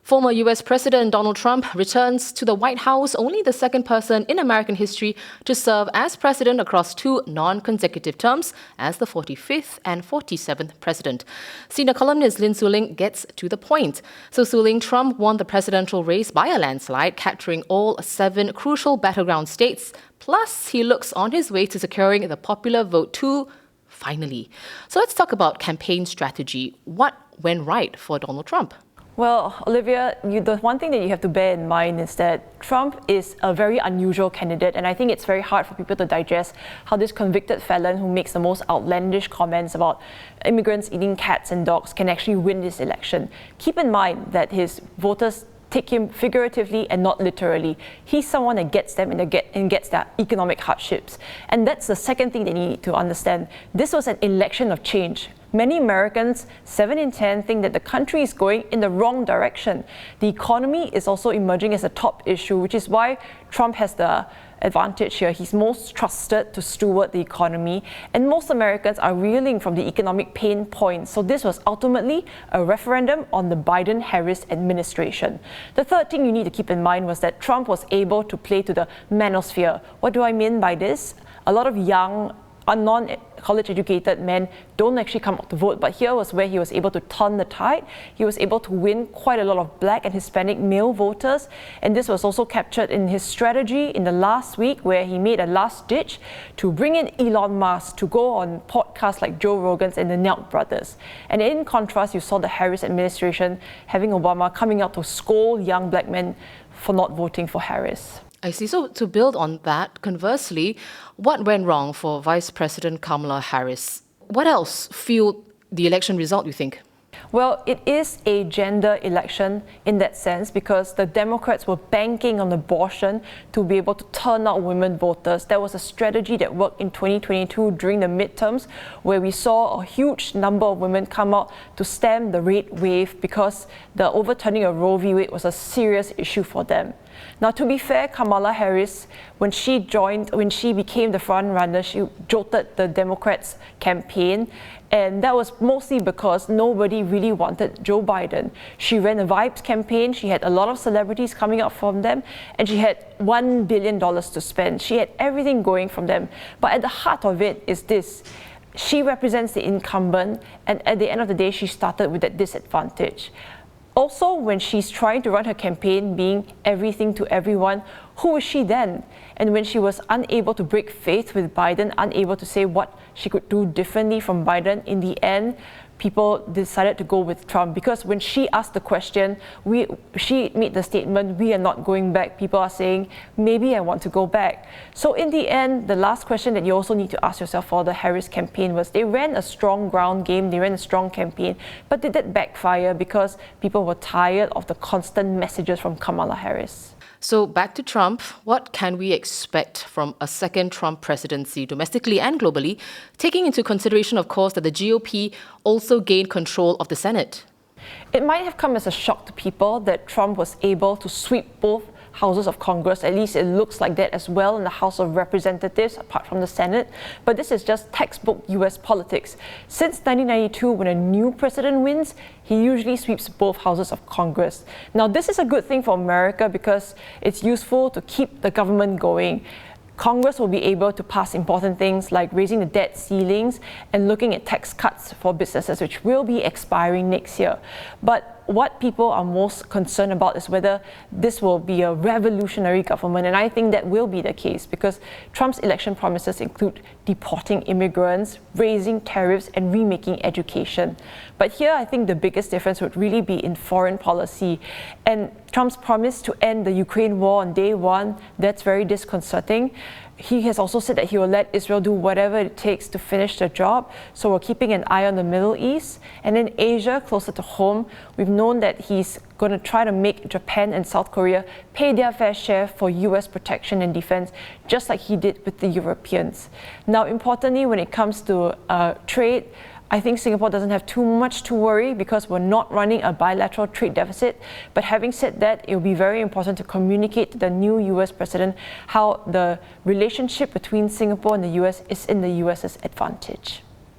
Former US President Donald Trump returns to the White House, only the second person in American history to serve as president across two non-consecutive terms as the 45th and 47th president. Senior columnist Lin Suling gets to the point. So Suling, Trump won the presidential race by a landslide, capturing all 7 crucial battleground states. Plus, he looks on his way to securing the popular vote too, finally. So let's talk about campaign strategy. What went right for Donald Trump? Well, Olivia, the one thing that you have to bear in mind is that Trump is a very unusual candidate, and I think it's very hard for people to digest how this convicted felon who makes the most outlandish comments about immigrants eating cats and dogs can actually win this election. Keep in mind that his voters take him figuratively and not literally. He's someone that gets them and gets their economic hardships. And that's the second thing they need to understand. This was an election of change. Many Americans, 7 in 10, think that the country is going in the wrong direction. The economy is also emerging as a top issue, which is why Trump has the advantage here. He's most trusted to steward the economy, and most Americans are reeling from the economic pain points. So this was ultimately a referendum on the Biden-Harris administration. The third thing you need to keep in mind was that Trump was able to play to the manosphere. What do I mean by this? A lot of young, non-college educated men don't actually come out to vote, but here was where he was able to turn the tide. He was able to win quite a lot of Black and Hispanic male voters, and this was also captured in his strategy in the last week, where he made a last ditch to bring in Elon Musk to go on podcasts like Joe Rogan's and the Nelk brothers. And in contrast, you saw the Harris administration having Obama coming out to scold young Black men for not voting for Harris. I see. So to build on that, conversely, what went wrong for Vice-President Kamala Harris? What else fueled the election result, you think? Well, it is a gender election in that sense because the Democrats were banking on abortion to be able to turn out women voters. That was a strategy that worked in 2022 during the midterms, where we saw a huge number of women come out to stem the red wave because the overturning of Roe v. Wade was a serious issue for them. Now, to be fair, Kamala Harris, when she became the front runner, she jolted the Democrats' campaign. And that was mostly because nobody really wanted Joe Biden. She ran a vibes campaign. She had a lot of celebrities coming out from them, and she had $1 billion to spend. She had everything going from them. But at the heart of it is this. She represents the incumbent, and at the end of the day, she started with that disadvantage. Also, when she's trying to run her campaign being everything to everyone, who is she then? And when she was unable to break faith with Biden, unable to say what she could do differently from Biden, in the end, people decided to go with Trump, because when she asked the question, she made the statement, "We are not going back." People are saying, maybe I want to go back. So in the end, the last question that you also need to ask yourself for the Harris campaign was, they ran a strong ground game, they ran a strong campaign, but did that backfire because people were tired of the constant messages from Kamala Harris? So back to Trump, what can we expect from a second Trump presidency, domestically and globally, taking into consideration, of course, that the GOP also gained control of the Senate? It might have come as a shock to people that Trump was able to sweep both houses of Congress. At least it looks like that as well in the House of Representatives, apart from the Senate. But this is just textbook US politics. Since 1992, when a new president wins, he usually sweeps both houses of Congress. Now, this is a good thing for America because it's useful to keep the government going. Congress will be able to pass important things like raising the debt ceilings and looking at tax cuts for businesses, which will be expiring next year. But what people are most concerned about is whether this will be a revolutionary government, and I think that will be the case because Trump's election promises include deporting immigrants, raising tariffs, and remaking education. But here, I think the biggest difference would really be in foreign policy. And Trump's promise to end the Ukraine war on day one, that's very disconcerting. He has also said that he will let Israel do whatever it takes to finish the job. So we're keeping an eye on the Middle East. And in Asia, closer to home, we've known that he's going to try to make Japan and South Korea pay their fair share for US protection and defense, just like he did with the Europeans. Now, importantly, when it comes to trade, I think Singapore doesn't have too much to worry because we're not running a bilateral trade deficit. But having said that, it will be very important to communicate to the new US president how the relationship between Singapore and the US is in the US's advantage.